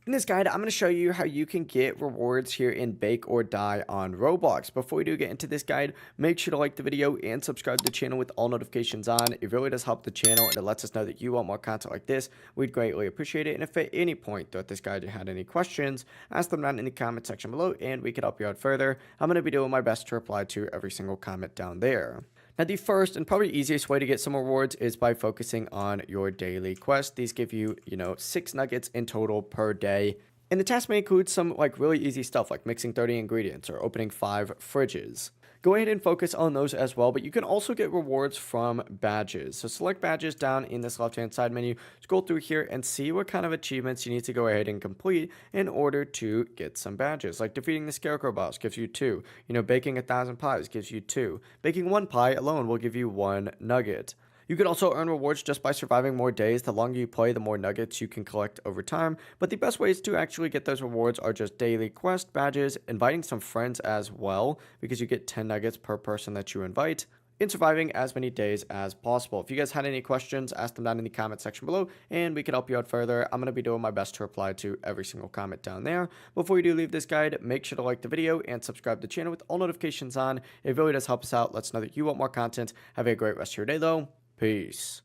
In this guide, I'm going to show you how you can get rewards here in Bake or Die on Roblox. Before we do get into this guide, make sure to like the video and subscribe to the channel with all notifications on. It really does help the channel and it lets us know that you want more content like this. We'd greatly appreciate it. And if at any point throughout this guide you had any questions, ask them down in the comment section below and we could help you out further. I'm going to be doing my best to reply to every single comment down there. Now, the first and probably easiest way to get some rewards is by focusing on your daily quest. These give you, 6 nuggets in total per day. And the task may include some really easy stuff like mixing 30 ingredients or opening 5 fridges. Go ahead and focus on those as well, but you can also get rewards from badges. So select badges down in this left-hand side menu, scroll through here and see what kind of achievements you need to go ahead and complete in order to get some badges. Like defeating the scarecrow boss gives you 2. Baking 1,000 pies gives you 2. Baking 1 pie alone will give you 1 nugget. You can also earn rewards just by surviving more days. The longer you play, the more nuggets you can collect over time. But the best ways to actually get those rewards are just daily quest badges, inviting some friends as well, because you get 10 nuggets per person that you invite, and surviving as many days as possible. If you guys had any questions, ask them down in the comment section below, and we can help you out further. I'm going to be doing my best to reply to every single comment down there. Before you do leave this guide, make sure to like the video and subscribe to the channel with all notifications on. It really does help us out. Let us know that you want more content. Have a great rest of your day, though. Peace.